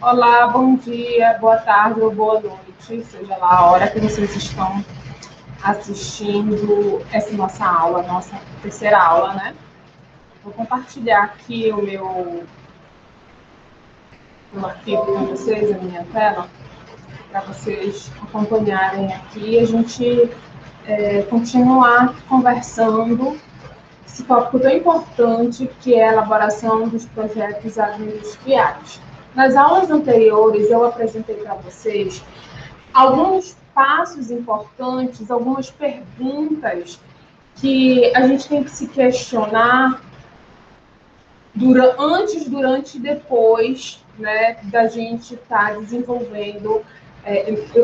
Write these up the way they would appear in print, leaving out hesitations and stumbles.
Olá, bom dia, boa tarde ou boa noite, seja lá a hora que vocês estão assistindo essa nossa aula, nossa terceira aula, né? Vou compartilhar aqui o meu arquivo com vocês, a minha tela, para vocês acompanharem aqui e a gente continuar conversando esse tópico tão importante que é a elaboração dos projetos agroindustriais. Nas aulas anteriores, eu apresentei para vocês alguns passos importantes, algumas perguntas que a gente tem que se questionar antes, durante e depois, né, da gente estar desenvolvendo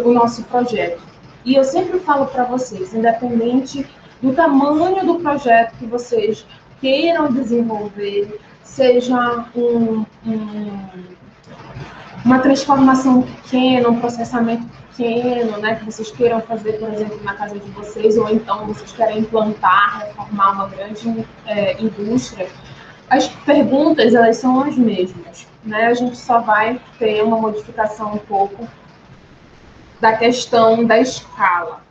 o nosso projeto. E eu sempre falo para vocês, independente do tamanho do projeto que vocês queiram desenvolver, seja uma transformação pequena, um processamento pequeno, né, que vocês queiram fazer, por exemplo, na casa de vocês, ou então vocês querem implantar, reformar uma grande indústria, as perguntas, elas são as mesmas, né? A gente só vai ter uma modificação um pouco da questão da escala.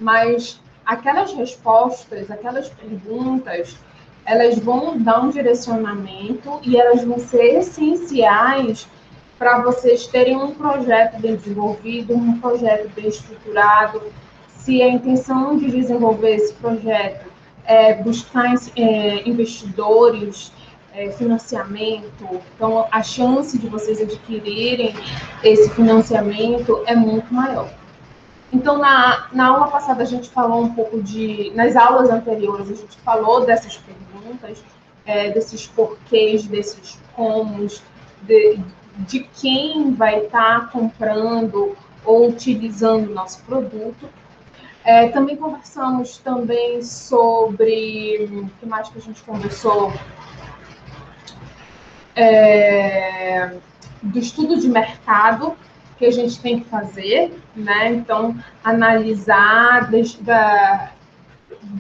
Mas aquelas respostas, aquelas perguntas, elas vão dar um direcionamento e elas vão ser essenciais para vocês terem um projeto bem desenvolvido, um projeto bem estruturado. Se a intenção de desenvolver esse projeto é buscar investidores, financiamento, então a chance de vocês adquirirem esse financiamento é muito maior. Então, na aula passada, a gente falou um pouco nas aulas anteriores, a gente falou dessas perguntas, desses porquês, desses comos, de quem vai estar comprando ou utilizando o nosso produto. Também conversamos também sobre... O que mais que a gente conversou? Do estudo de mercado que a gente tem que fazer, né? Então, analisar,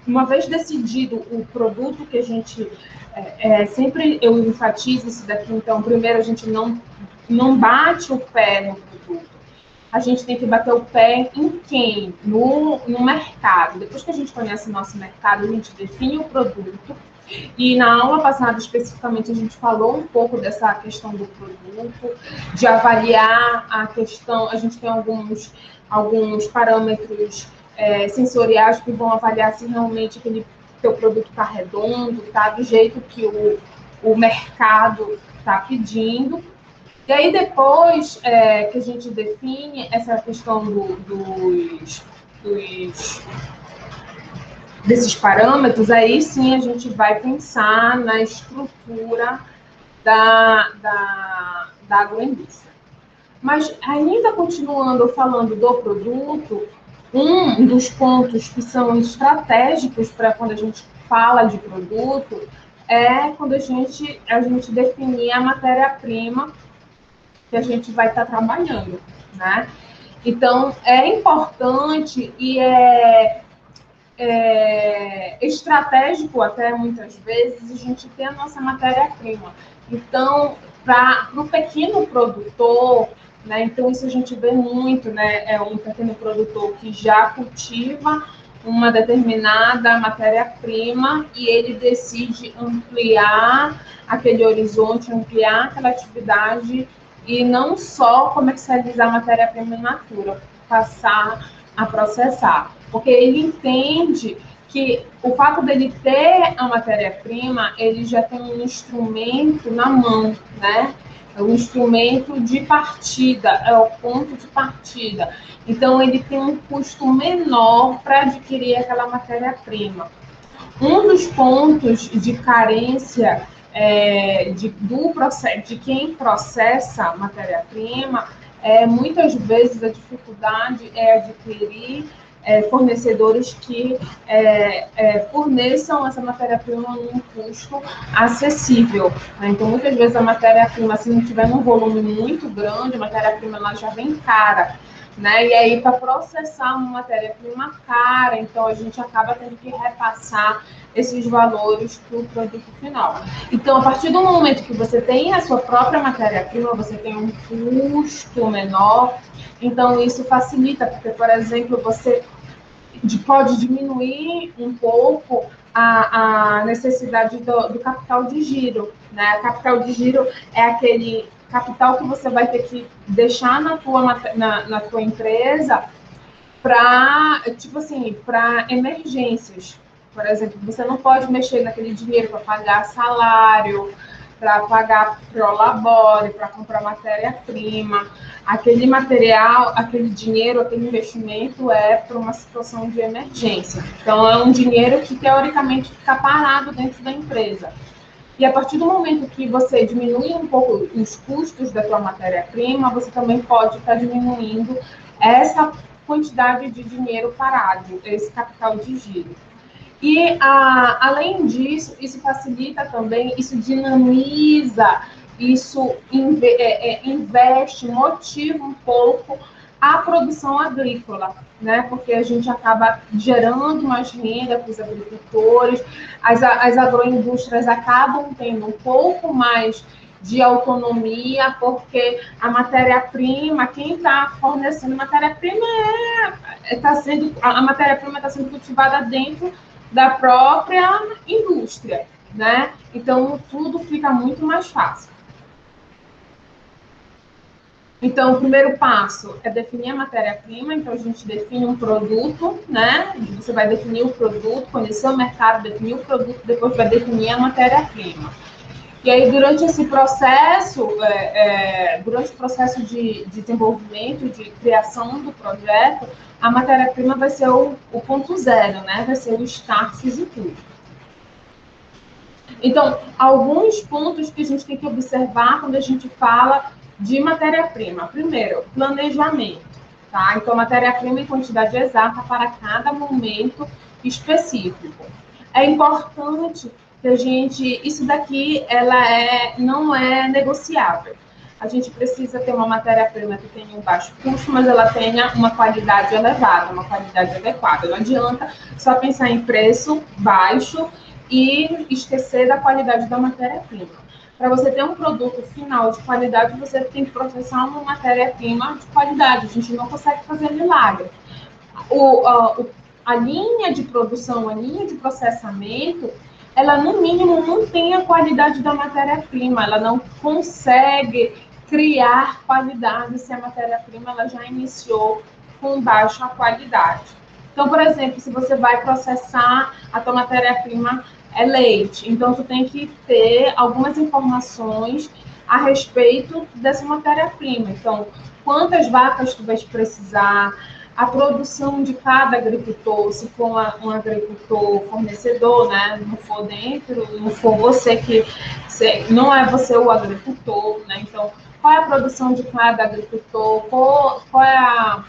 uma vez decidido o produto que a gente... sempre eu enfatizo isso daqui, então, primeiro a gente não bate o pé no produto. A gente tem que bater o pé em quem? No mercado. Depois que a gente conhece o nosso mercado, a gente define o produto. E na aula passada, especificamente, a gente falou um pouco dessa questão do produto, de avaliar a questão. A gente tem alguns parâmetros sensoriais que vão avaliar se realmente aquele teu produto está redondo, está do jeito que o mercado está pedindo. E aí, depois que a gente define essa questão desses parâmetros, aí sim a gente vai pensar na estrutura da agroindústria. Mas, ainda continuando falando do produto, um dos pontos que são estratégicos para quando a gente fala de produto é quando a gente definir a matéria-prima que a gente vai estar trabalhando, né? Então, é importante e estratégico até muitas vezes a gente ter a nossa matéria-prima. Então, para o pequeno produtor, né, então isso a gente vê muito, né, é um pequeno produtor que já cultiva uma determinada matéria-prima e ele decide ampliar aquele horizonte, ampliar aquela atividade e não só comercializar a matéria-prima in natura, passar a processar. Porque ele entende que o fato dele ter a matéria-prima, ele já tem um instrumento na mão, né? É um instrumento de partida, é o ponto de partida. Então, ele tem um custo menor para adquirir aquela matéria-prima. Um dos pontos de carência de quem processa matéria-prima, muitas vezes a dificuldade é adquirir fornecedores que forneçam essa matéria-prima num custo acessível, né? Então, muitas vezes a matéria-prima, se não tiver num volume muito grande, a matéria-prima ela já vem cara, né? E aí, para processar uma matéria-prima cara, então a gente acaba tendo que repassar esses valores para o produto final. Então, a partir do momento que você tem a sua própria matéria-prima, você tem um custo menor, então isso facilita, porque, por exemplo, você pode diminuir um pouco a necessidade do capital de giro, né? Capital de giro é aquele capital que você vai ter que deixar na tua empresa para, tipo assim, para emergências. Por exemplo, você não pode mexer naquele dinheiro para pagar salário, para pagar prolabore, para comprar matéria-prima. Aquele material, aquele dinheiro, aquele investimento é para uma situação de emergência. Então, é um dinheiro que, teoricamente, fica parado dentro da empresa. E a partir do momento que você diminui um pouco os custos da sua matéria-prima, você também pode estar diminuindo essa quantidade de dinheiro parado, esse capital de giro. E, além disso, isso facilita também, isso dinamiza, isso investe, motiva um pouco a produção agrícola, né? Porque a gente acaba gerando mais renda para os agricultores, as agroindústrias acabam tendo um pouco mais de autonomia, porque a matéria-prima, quem está fornecendo matéria-prima a matéria-prima está sendo cultivada dentro da própria indústria, né? Então, tudo fica muito mais fácil. Então, o primeiro passo é definir a matéria-prima. Então, a gente define um produto, né? Você vai definir o produto, conhecer o mercado, definir o produto, depois vai definir a matéria-prima. E aí, durante esse processo, durante o processo de desenvolvimento, de criação do projeto, a matéria-prima vai ser o ponto zero, né? Vai ser o start de tudo. Então, alguns pontos que a gente tem que observar quando a gente fala de matéria-prima. Primeiro, planejamento, tá? Então, matéria-prima em quantidade exata para cada momento específico. É importante que a gente... Isso daqui, não é negociável. A gente precisa ter uma matéria-prima que tenha um baixo custo, mas ela tenha uma qualidade elevada, uma qualidade adequada. Não adianta só pensar em preço baixo e esquecer da qualidade da matéria-prima. Para você ter um produto final de qualidade, você tem que processar uma matéria-prima de qualidade. A gente não consegue fazer milagre. A linha de produção, a linha de processamento, ela, no mínimo, não tem a qualidade da matéria-prima. Ela não consegue criar qualidade se a matéria-prima ela já iniciou com baixa qualidade. Então, por exemplo, se você vai processar a tua matéria-prima é leite, então tu tem que ter algumas informações a respeito dessa matéria-prima. Então, quantas vacas tu vais precisar, a produção de cada agricultor, se for um agricultor fornecedor, né, não for dentro, não for você que... não é você o agricultor, né, então, qual é a produção de cada agricultor, qual é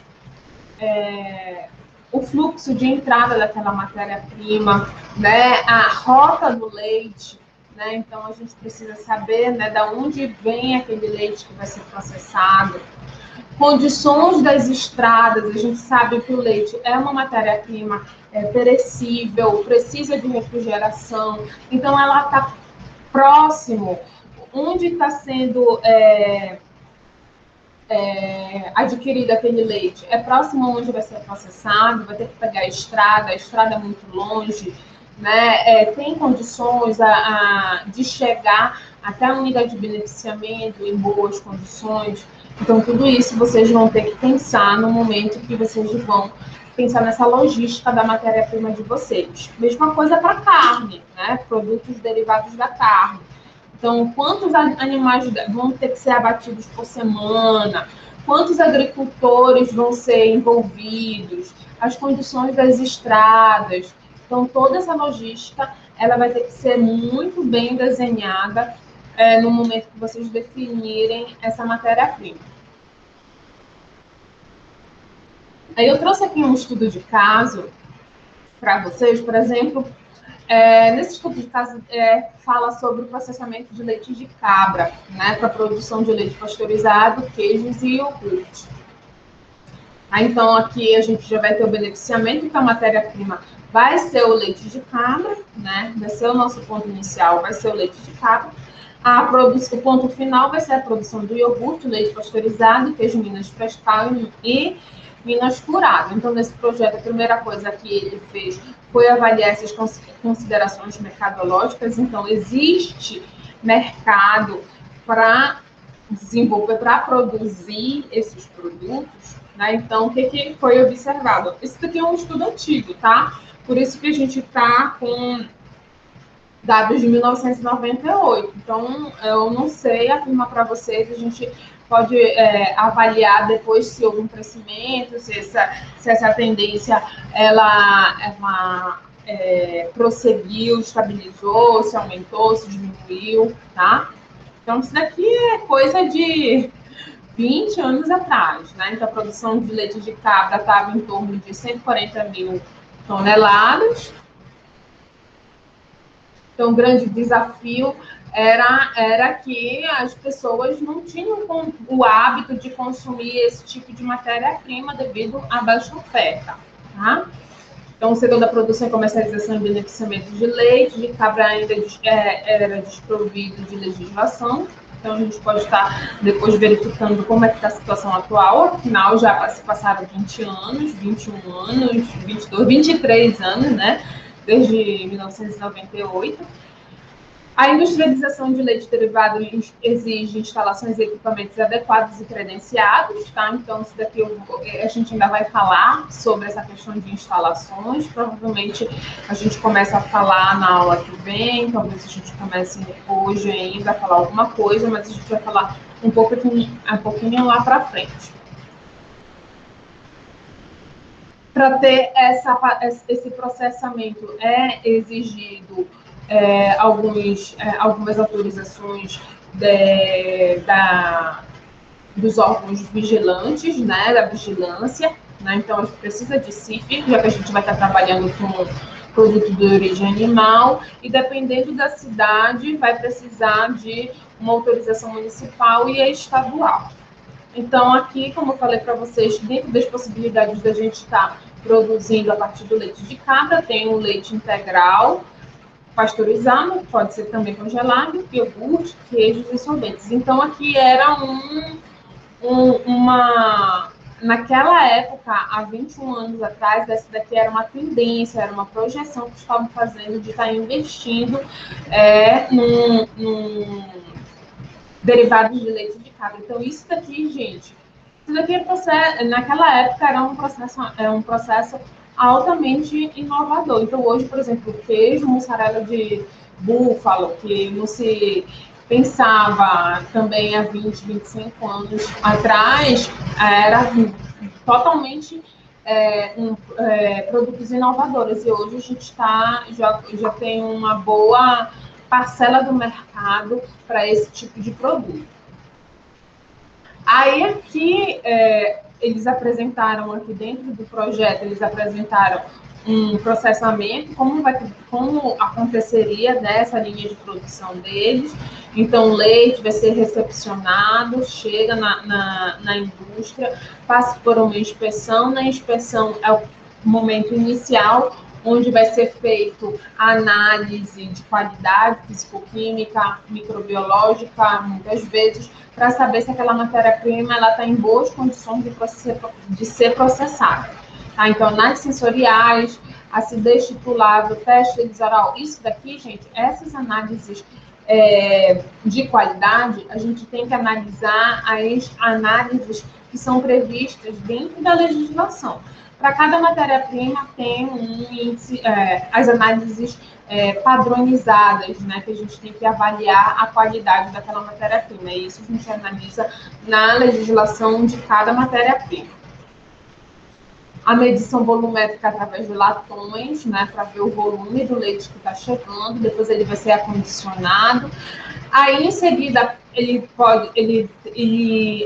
o fluxo de entrada daquela matéria-prima, né, a rota do leite, né, então a gente precisa saber, né, da onde vem aquele leite que vai ser processado, condições das estradas. A gente sabe que o leite é uma matéria-prima perecível, precisa de refrigeração, então ela está próximo, onde está sendo adquirido aquele leite, é próximo onde vai ser processado, vai ter que pegar a estrada é muito longe, né? Tem condições de chegar até a unidade de beneficiamento em boas condições. Então, tudo isso vocês vão ter que pensar no momento que vocês vão pensar nessa logística da matéria-prima de vocês. Mesma coisa para carne, né? Produtos derivados da carne. Então, quantos animais vão ter que ser abatidos por semana? Quantos agricultores vão ser envolvidos? As condições das estradas. Então, toda essa logística, ela vai ter que ser muito bem desenhada no momento que vocês definirem essa matéria-prima. Aí eu trouxe aqui um estudo de caso para vocês, por exemplo. Nesse estudo de caso, fala sobre o processamento de leite de cabra, né, para a produção de leite pasteurizado, queijos e iogurte. Então, aqui a gente já vai ter o beneficiamento, que a matéria-prima vai ser o leite de cabra, né? Vai ser o nosso ponto inicial, vai ser o leite de cabra. O ponto final vai ser a produção do iogurte, leite pasteurizado, queijo Minas frescal e Minas curado. Então, nesse projeto, a primeira coisa que ele fez foi avaliar essas considerações mercadológicas. Então, existe mercado para desenvolver, para produzir esses produtos, né? Então, o que foi observado? Isso daqui é um estudo antigo, tá? Por isso que a gente está com dados de 1998. Então, eu não sei afirmar para vocês, a gente pode avaliar depois se houve um crescimento, se essa tendência ela prosseguiu, estabilizou, se aumentou, se diminuiu, tá? Então, isso daqui é coisa de 20 anos atrás, né? Então, a produção de leite de cabra estava em torno de 140 mil toneladas. Então, o grande desafio era que as pessoas não tinham o hábito de consumir esse tipo de matéria-prima devido à baixa oferta, tá? Então, o setor da produção e comercialização e beneficiamento de leite de cabra ainda era desprovido de legislação. Então, a gente pode estar depois verificando como é que está a situação atual. Afinal, já se passaram 20 anos, 21 anos, 22, 23 anos, né? Desde 1998. A industrialização de leite derivado exige instalações e equipamentos adequados e credenciados, tá? Então, isso daqui a gente ainda vai falar sobre essa questão de instalações. Provavelmente a gente começa a falar na aula que vem, talvez a gente comece hoje ainda a falar alguma coisa, mas a gente vai falar um pouquinho lá para frente. Para ter esse processamento é exigido algumas autorizações dos órgãos vigilantes, né, da vigilância, né? Então, a gente precisa de CIF, já que a gente vai estar trabalhando com produto de origem animal, e dependendo da cidade, vai precisar de uma autorização municipal e estadual. Então, aqui, como eu falei para vocês, dentro das possibilidades da gente estar produzindo a partir do leite de cabra, tem o leite integral, pasteurizado, pode ser também congelado, iogurte, queijos e sorvetes. Então, aqui era naquela época, há 21 anos atrás, essa daqui era uma tendência, era uma projeção que estavam fazendo de estar investindo num derivados de leite de cabra. Então, isso daqui, gente, isso daqui naquela época era um processo altamente inovador. Então, hoje, por exemplo, o queijo mussarela de búfalo, que não se pensava também há 20, 25 anos atrás, era totalmente produtos inovadores. E hoje a gente já tem uma boa parcela do mercado para esse tipo de produto. Aí aqui eles apresentaram aqui dentro do projeto, eles apresentaram um processamento, como aconteceria nessa linha de produção deles. Então, o leite vai ser recepcionado, chega na indústria, passa por uma inspeção. Na inspeção é o momento inicial, onde vai ser feito a análise de qualidade físico-química, microbiológica, muitas vezes, para saber se aquela matéria-prima está em boas condições de ser processada. Tá? Então, análises sensoriais, acidez titular, teste elixoral, isso daqui, gente, essas análises de qualidade, a gente tem que analisar as análises que são previstas dentro da legislação. Para cada matéria-prima tem um índice, as análises padronizadas, né, que a gente tem que avaliar a qualidade daquela matéria-prima. E isso a gente analisa na legislação de cada matéria-prima. A medição volumétrica através de latões, né, para ver o volume do leite que está chegando, depois ele vai ser acondicionado. Aí, em seguida,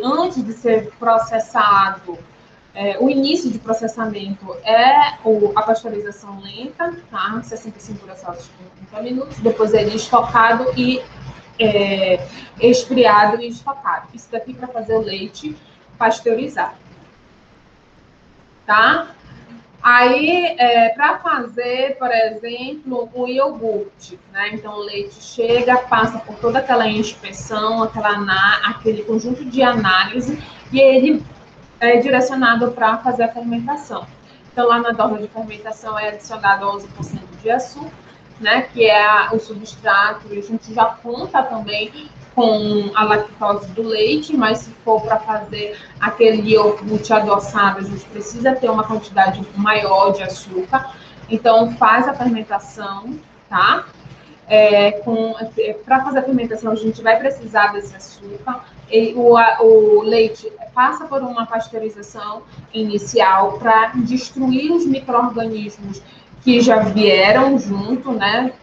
antes de ser processado, o início de processamento é a pasteurização lenta, tá? 65 graus por 30 minutos. Depois ele é estocado e esfriado e estocado. Isso daqui para fazer o leite pasteurizado. Tá? Aí, para fazer, por exemplo, o iogurte, né? Então, o leite chega, passa por toda aquela inspeção, aquele conjunto de análise, e ele é direcionado para fazer a fermentação. Então, lá na dorna de fermentação é adicionado 11% de açúcar, né? Que é o substrato, e a gente já conta também com a lactose do leite, mas se for para fazer aquele iogurte adoçado, a gente precisa ter uma quantidade maior de açúcar. Então, faz a fermentação, tá? Para fazer a fermentação, a gente vai precisar desse açúcar. O leite passa por uma pasteurização inicial para destruir os micro-organismos que já vieram junto, né?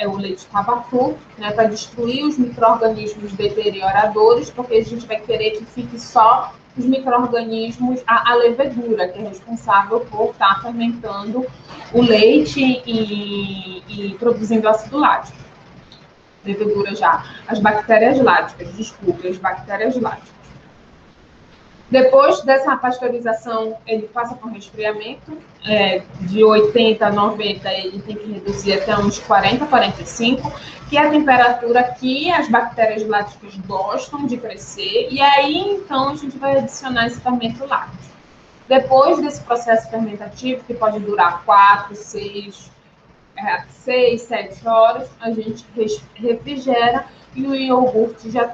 O leite estava cru, né? Para destruir os micro-organismos deterioradores, porque a gente vai querer que fique só os micro-organismos, a levedura, que é responsável por estar fermentando o leite e produzindo ácido lático. Levedura já. As bactérias láticas, desculpe, as bactérias láticas. Depois dessa pasteurização, ele passa por um resfriamento, de 80 a 90, ele tem que reduzir até uns 40, 45, que é a temperatura que as bactérias láticas gostam de crescer, e aí, então, a gente vai adicionar esse fermento lácteo. Depois desse processo fermentativo, que pode durar 4, 6, 7 horas, a gente refrigera e o iogurte já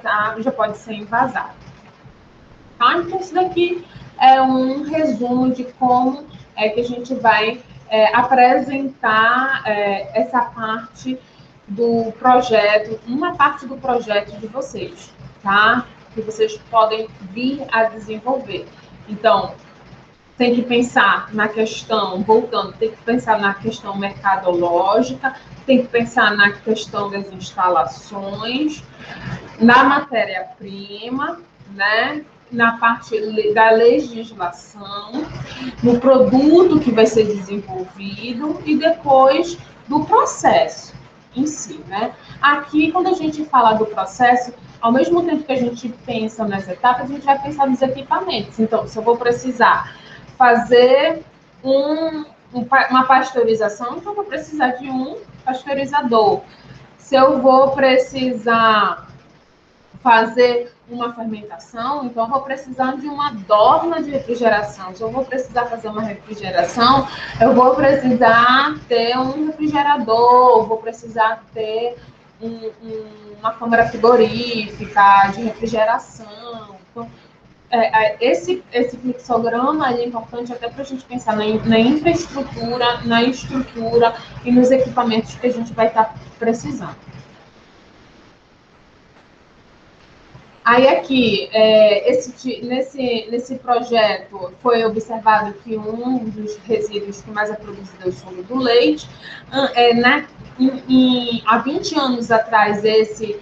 pode ser envasado. Tá? Então, isso daqui é um resumo de como é que a gente vai apresentar essa parte do projeto, uma parte do projeto de vocês, tá? Que vocês podem vir a desenvolver. Então, tem que pensar na questão, voltando, tem que pensar na questão mercadológica, tem que pensar na questão das instalações, na matéria-prima, né? Na parte da legislação, no produto que vai ser desenvolvido e depois do processo em si, né? Aqui, quando a gente fala do processo, ao mesmo tempo que a gente pensa nas etapas, a gente vai pensar nos equipamentos. Então, se eu vou precisar fazer uma pasteurização, então eu vou precisar de um pasteurizador. Se eu vou precisar fazer uma fermentação, então eu vou precisar de uma dorna de refrigeração. Se eu vou precisar fazer uma refrigeração, eu vou precisar ter um refrigerador, vou precisar ter uma câmara frigorífica de refrigeração. Então, esse fluxograma é importante até para a gente pensar na infraestrutura, na estrutura e nos equipamentos que a gente vai estar precisando. Aí aqui, nesse projeto, foi observado que um dos resíduos que mais é produzido é o soro do leite. Há 20 anos atrás, esse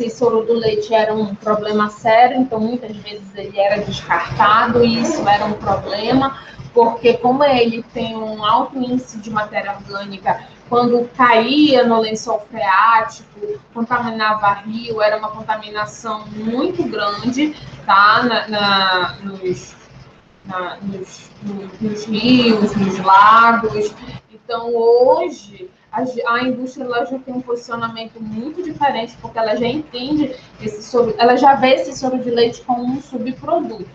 soro do leite era um problema sério, então muitas vezes ele era descartado e isso era um problema, porque como ele tem um alto índice de matéria orgânica, quando caía no lençol freático, contaminava rio, era uma contaminação muito grande, tá? Nos rios, nos lagos. Então, hoje, a indústria ela já tem um posicionamento muito diferente, porque ela já entende ela já vê esse soro de leite como um subproduto,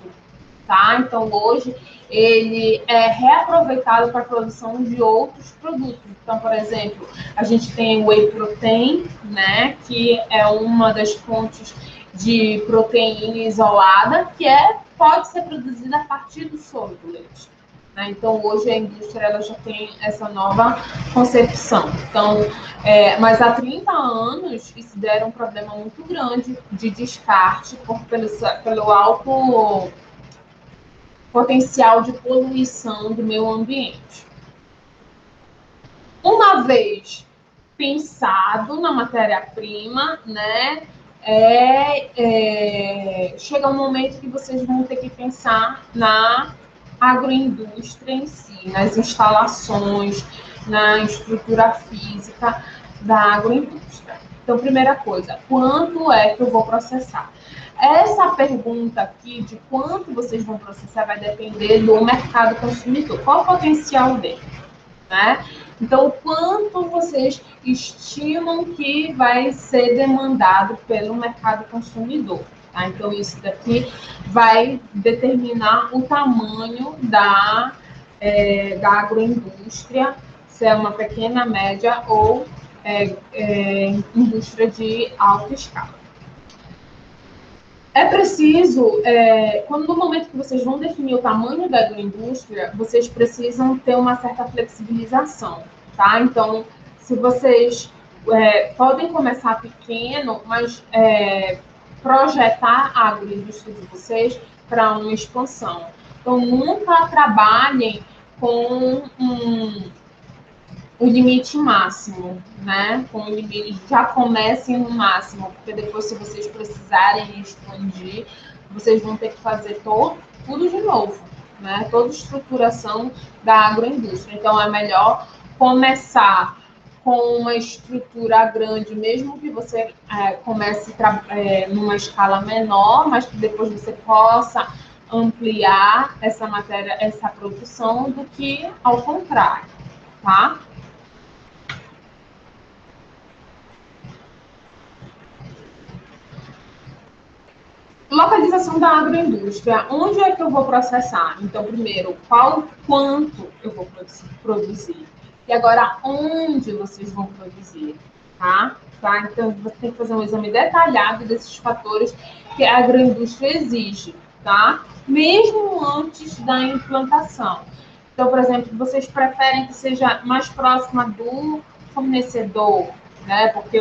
tá? Então, hoje, ele é reaproveitado para a produção de outros produtos. Então, por exemplo, a gente tem o whey protein, né, que é uma das fontes de proteína isolada, que pode ser produzida a partir do soro do leite. Né? Então, hoje a indústria ela já tem essa nova concepção. Então, mas há 30 anos isso era um problema muito grande de descarte pelo alto potencial de poluição do meio ambiente. Uma vez pensado na matéria-prima, né, chega um momento que vocês vão ter que pensar na agroindústria em si, nas instalações, na estrutura física da agroindústria. Então, primeira coisa, quanto é que eu vou processar? Essa pergunta aqui de quanto vocês vão processar vai depender do mercado consumidor. Qual o potencial dele? Né? Então, quanto vocês estimam que vai ser demandado pelo mercado consumidor? Tá? Então, isso daqui vai determinar o tamanho da agroindústria, se é uma pequena, média ou indústria de alta escala. É preciso, no momento que vocês vão definir o tamanho da agroindústria, vocês precisam ter uma certa flexibilização, tá? Então, se vocês podem começar pequeno, mas projetar a agroindústria de vocês para uma expansão. Então, nunca trabalhem com o limite máximo, né? Com o limite, já comecem no máximo, porque depois, se vocês precisarem expandir, vocês vão ter que fazer tudo de novo, né? Toda estruturação da agroindústria. Então, é melhor começar com uma estrutura grande, mesmo que você comece numa escala menor, mas que depois você possa ampliar essa produção, do que ao contrário, tá? Localização da agroindústria. Onde é que eu vou processar? Então, primeiro, quanto eu vou produzir? E agora, onde vocês vão produzir? Tá? Então, você tem que fazer um exame detalhado desses fatores que a agroindústria exige, tá? Mesmo antes da implantação. Então, por exemplo, vocês preferem que seja mais próxima do fornecedor, né? Porque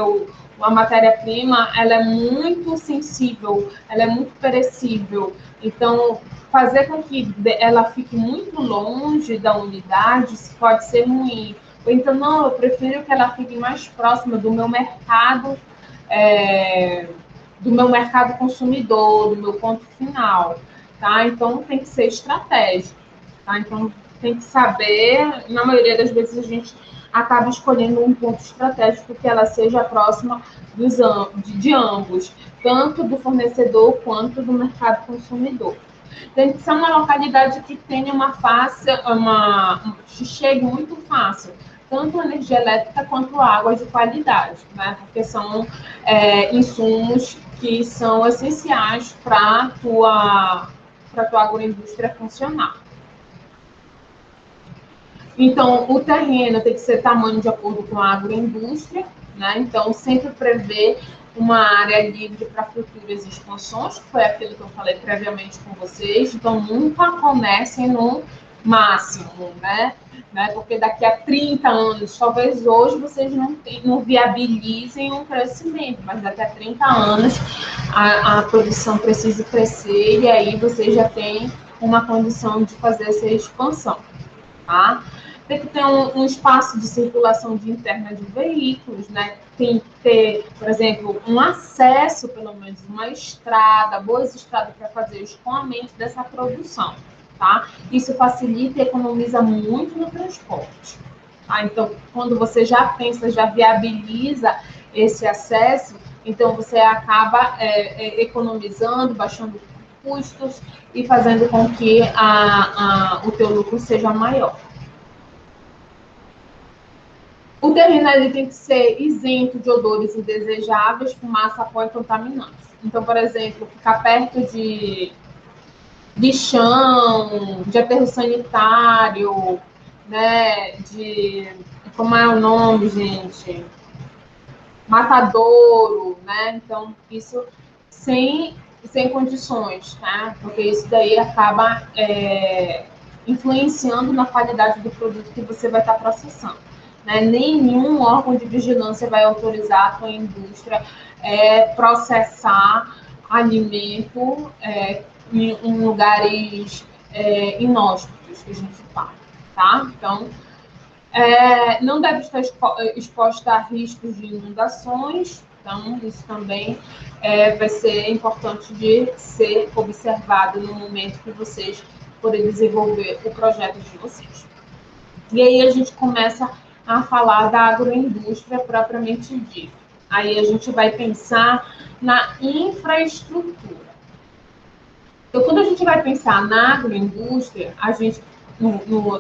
a matéria-prima, ela é muito sensível, ela é muito perecível. Então, fazer com que ela fique muito longe da unidade pode ser ruim. Ou então, não, eu prefiro que ela fique mais próxima do meu mercado, consumidor, do meu ponto final, tá? Então, tem que ser estratégico, tá? Então, tem que saber, na maioria das vezes a gente acaba escolhendo um ponto estratégico que ela seja próxima de ambos, tanto do fornecedor quanto do mercado consumidor. Tem que ser uma localidade que tenha que chegue muito fácil, tanto energia elétrica quanto água de qualidade, né? Porque são insumos que são essenciais para a tua agroindústria funcionar. Então, o terreno tem que ser tamanho de acordo com a agroindústria, né? Então, sempre prever uma área livre para futuras expansões, que foi aquilo que eu falei previamente com vocês. Então, nunca comecem no máximo, né? Porque daqui a 30 anos, talvez hoje vocês não viabilizem um crescimento, mas daqui a 30 anos a produção precisa crescer e aí vocês já têm uma condição de fazer essa expansão, tá? Tem que ter um espaço de circulação interna de veículos, né? Tem que ter, por exemplo, um acesso, pelo menos uma estrada, boas estradas para fazer o escoamento dessa produção, tá? Isso facilita e economiza muito no transporte, tá? Então, quando você já pensa, já viabiliza esse acesso, então você acaba economizando, baixando custos e fazendo com que o teu lucro seja maior. O terreno ali tem que ser isento de odores indesejáveis, fumaça, pó e contaminantes. Então, por exemplo, ficar perto de chão, de aterro sanitário, né? Como é o nome, gente? Matadouro, né? Então, isso sem condições, tá? Porque isso daí acaba influenciando na qualidade do produto que você vai estar processando. Né? Nenhum órgão de vigilância vai autorizar a tua indústria processar alimento em lugares inóspitos, que a gente fala, tá? Então, não deve estar exposta a riscos de inundações, então isso também vai ser importante de ser observado no momento que vocês forem desenvolver o projeto de vocês. E aí a gente começa a falar da agroindústria propriamente dita. Aí a gente vai pensar na infraestrutura. Então, quando a gente vai pensar na agroindústria, a gente,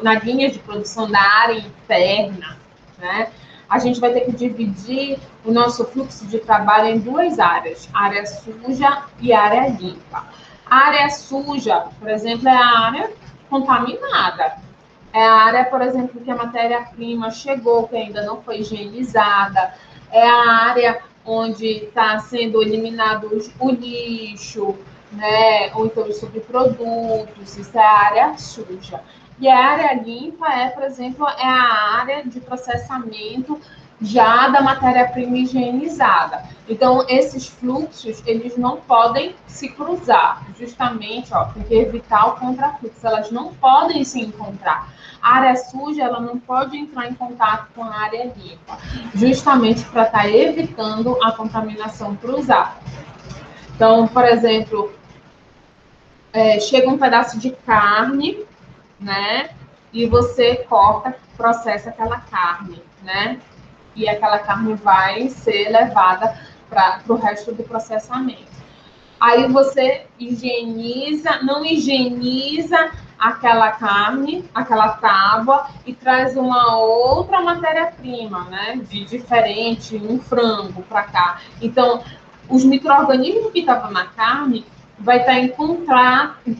na linha de produção da área interna, né, a gente vai ter que dividir o nosso fluxo de trabalho em duas áreas, área suja e área limpa. A área suja, por exemplo, é a área contaminada. É a área, por exemplo, que a matéria-prima chegou, que ainda não foi higienizada. É a área onde está sendo eliminado o lixo, né? Ou então os subprodutos. Isso é a área suja. E a área limpa é, por exemplo, é a área de processamento já da matéria-prima higienizada. Então, esses fluxos, eles não podem se cruzar. Justamente, ó, tem que evitar o contrafluxo. Elas não podem se encontrar. A área suja, ela não pode entrar em contato com a área limpa, justamente para estar evitando a contaminação cruzada. Então, por exemplo, chega um pedaço de carne, né? E você corta, processa aquela carne, né? E aquela carne vai ser levada para o resto do processamento. Aí você não higieniza aquela carne, aquela tábua, e traz uma outra matéria-prima, né? De diferente, um frango para cá. Então, os micro-organismos que estavam na carne vai estar em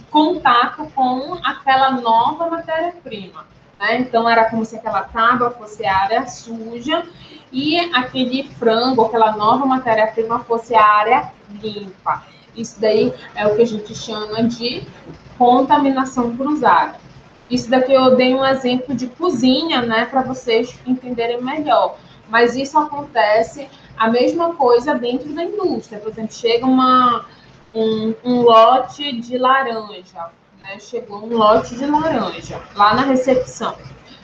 contato com aquela nova matéria-prima. Né? Então, era como se aquela tábua fosse a área suja e aquele frango, aquela nova matéria-prima, fosse a área limpa. Isso daí é o que a gente chama de contaminação cruzada. Isso daqui eu dei um exemplo de cozinha, né, para vocês entenderem melhor. Mas isso acontece a mesma coisa dentro da indústria. Por exemplo, chega um lote de laranja, né? Chegou um lote de laranja lá na recepção.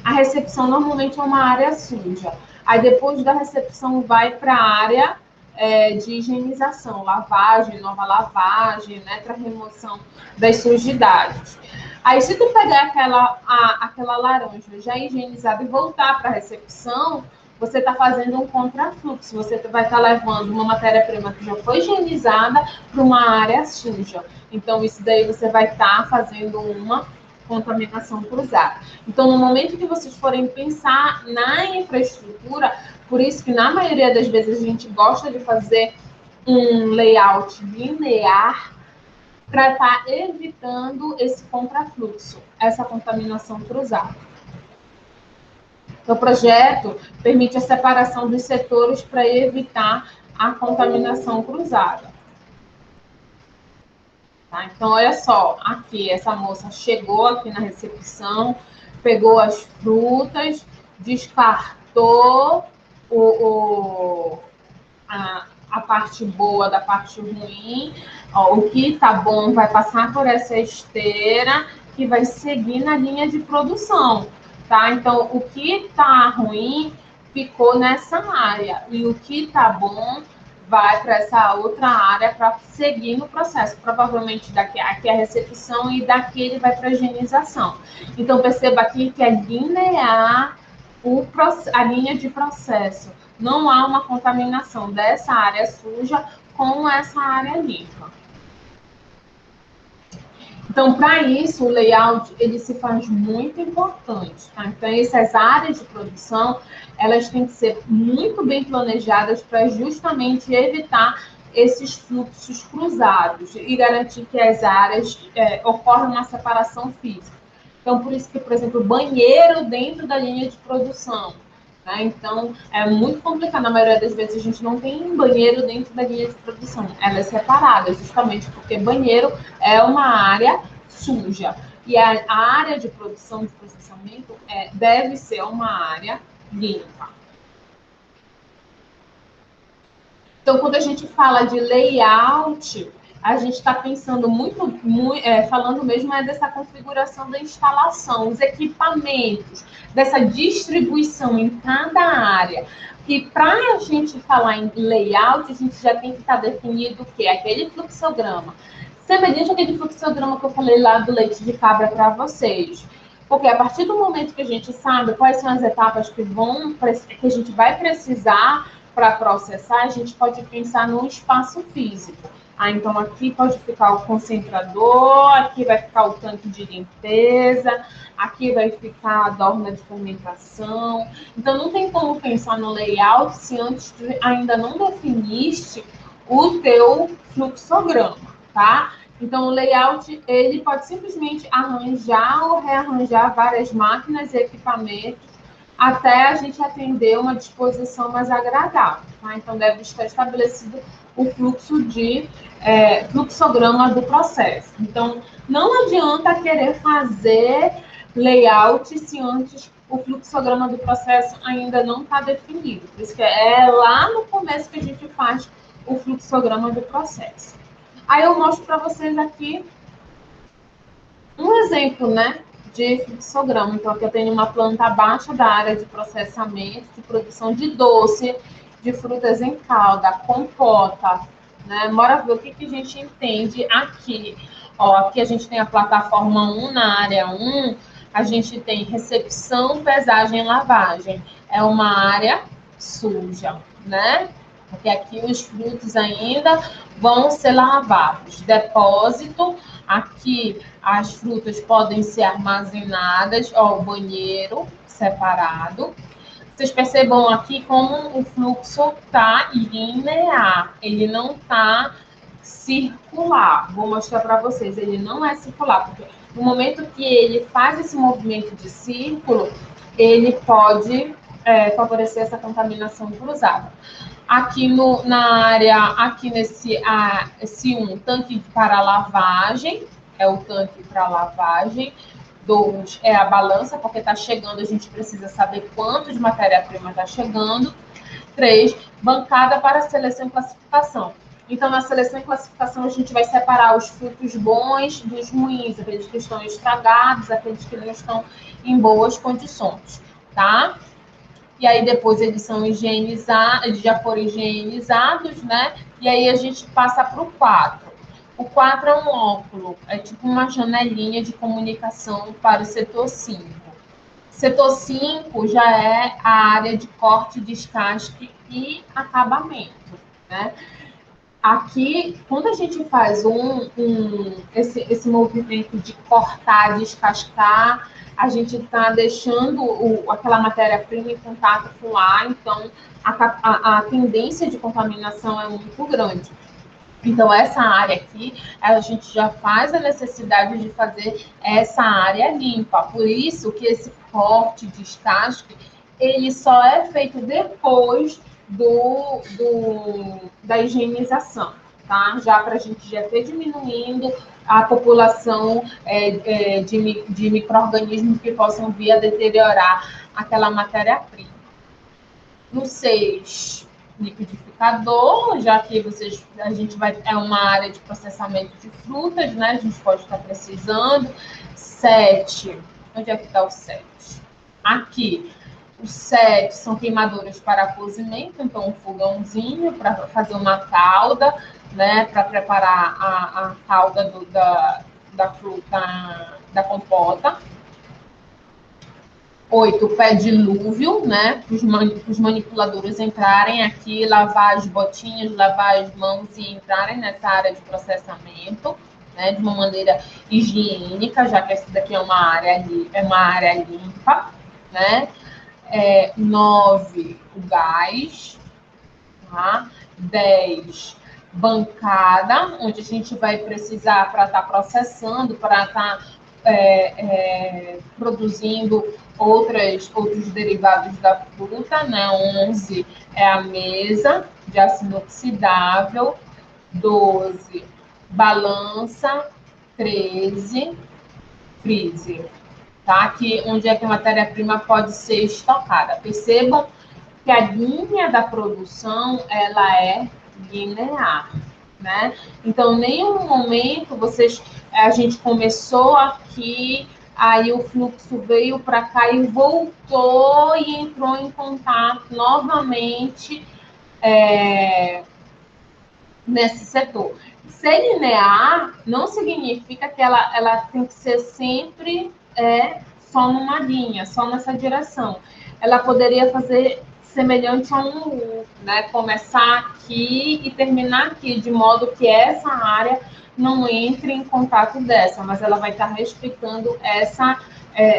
A recepção normalmente é uma área suja. Aí depois da recepção vai para a área de higienização, lavagem, nova lavagem, né, para remoção das sujidades. Aí, se tu pegar aquela laranja já higienizada e voltar para a recepção, você está fazendo um contrafluxo. Você vai estar levando uma matéria-prima que já foi higienizada para uma área suja. Então, isso daí você vai estar fazendo uma contaminação cruzada. Então, no momento que vocês forem pensar na infraestrutura, por isso que na maioria das vezes a gente gosta de fazer um layout linear para estar evitando esse contrafluxo, essa contaminação cruzada. O projeto permite a separação dos setores para evitar a contaminação cruzada. Tá? Então, olha só, aqui, essa moça chegou aqui na recepção, pegou as frutas, descartou a parte boa da parte ruim. Ó, o que tá bom vai passar por essa esteira que vai seguir na linha de produção, tá? Então, o que tá ruim ficou nessa área e o que tá bom vai para essa outra área para seguir no processo. Provavelmente daqui é a recepção e daqui ele vai para a higienização. Então, perceba aqui que é linear a linha de processo. Não há uma contaminação dessa área suja com essa área limpa. Então, para isso, o layout ele se faz muito importante. Tá? Então, essas áreas de produção, elas têm que ser muito bem planejadas para justamente evitar esses fluxos cruzados e garantir que as áreas ocorra uma separação física. Então, por isso que, por exemplo, banheiro dentro da linha de produção. Né? Então, é muito complicado. Na maioria das vezes, a gente não tem banheiro dentro da linha de produção. Ela é separada, justamente porque banheiro é uma área suja. E a área de produção, de processamento, deve ser uma área limpa. Então, quando a gente fala de layout, a gente está pensando falando mesmo dessa configuração da instalação, os equipamentos, dessa distribuição em cada área. E para a gente falar em layout, a gente já tem que estar definido o quê? Aquele fluxograma. Semelhante àquele fluxograma que eu falei lá do leite de cabra para vocês. Porque a partir do momento que a gente sabe quais são as etapas que a gente vai precisar para processar, a gente pode pensar num espaço físico. Então aqui pode ficar o concentrador, aqui vai ficar o tanque de limpeza, aqui vai ficar a dorna de fermentação. Então não tem como pensar no layout se antes tu ainda não definiste o teu fluxograma, tá? Então o layout, ele pode simplesmente arranjar ou rearranjar várias máquinas e equipamentos até a gente atender uma disposição mais agradável, tá? Então deve estar estabelecido o fluxograma do processo. Então, não adianta querer fazer layout se antes o fluxograma do processo ainda não está definido. Por isso que é lá no começo que a gente faz o fluxograma do processo. Aí eu mostro para vocês aqui um exemplo, né, de fluxograma. Então, aqui eu tenho uma planta baixa da área de processamento, de produção de doce, de frutas em calda, compota, né? Bora ver o que a gente entende aqui. Ó, aqui a gente tem a plataforma 1 na área 1, a gente tem recepção, pesagem e lavagem. É uma área suja, né? Porque aqui os frutos ainda vão ser lavados. Depósito, aqui as frutas podem ser armazenadas, ó, o banheiro separado. Vocês percebam aqui como o fluxo está linear, ele não está circular. Vou mostrar para vocês, ele não é circular, porque no momento que ele faz esse movimento de círculo, ele pode favorecer essa contaminação cruzada. Aqui na área, aqui nesse S1, tanque para lavagem, é o tanque para lavagem. 2 é a balança, porque está chegando, a gente precisa saber quanto de matéria-prima está chegando. 3, bancada para seleção e classificação. Então, na seleção e classificação, a gente vai separar os frutos bons dos ruins, aqueles que estão estragados, aqueles que não estão em boas condições, tá? E aí depois eles são higienizados, eles já foram higienizados, né? E aí a gente passa para o 4. O 4 é um óculo, é tipo uma janelinha de comunicação para o setor 5. Setor 5 já é a área de corte, descasque e acabamento, né? Aqui, quando a gente faz esse movimento de cortar, descascar, a gente está deixando aquela matéria-prima em contato com o ar, então a tendência de contaminação é muito grande. Então, essa área aqui, a gente já faz a necessidade de fazer essa área limpa. Por isso que esse corte, descasque, ele só é feito depois da higienização, tá? Já para a gente já ter diminuindo a população de micro-organismos que possam vir a deteriorar aquela matéria-prima. No 6, liquidificador, já que é uma área de processamento de frutas, né? A gente pode estar precisando. 7, onde é que está o 7? Aqui. Os 7 são queimaduras para cozimento, então um fogãozinho para fazer uma calda, né? Para preparar a calda da fruta, da compota. 8, pé dilúvio, né? Para os manipuladores entrarem aqui, lavar as botinhas, lavar as mãos e entrarem nessa área de processamento, né? De uma maneira higiênica, já que essa daqui é uma área limpa, né? 9, o gás, tá? 10, bancada, onde a gente vai precisar para estar processando, para estar produzindo outros derivados da fruta, né? 11 é a mesa de aço inoxidável. 12, balança. 13, freezer, tá? Aqui onde é que a matéria-prima pode ser estocada. Percebam que a linha da produção, ela é linear, né? Então, em nenhum momento a gente começou aqui, aí o fluxo veio para cá e voltou e entrou em contato novamente nesse setor. Ser linear não significa que ela tem que ser sempre só numa linha, só nessa direção. Ela poderia fazer semelhante a um U, né? Começar aqui e terminar aqui, de modo que essa área não entre em contato dessa, mas ela vai estar respeitando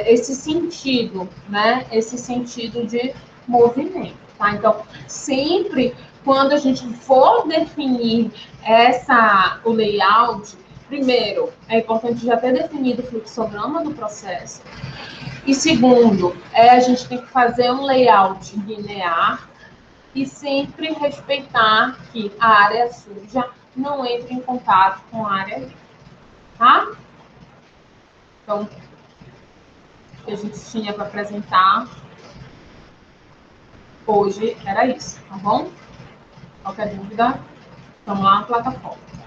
esse sentido, né? Esse sentido de movimento, tá? Então, sempre quando a gente for definir o layout, primeiro, é importante já ter definido o fluxograma do processo. E segundo, a gente tem que fazer um layout linear e sempre respeitar que a área suja não entre em contato com a área limpa, tá? Então, o que a gente tinha para apresentar hoje era isso, tá bom? Qualquer dúvida, estamos lá na plataforma.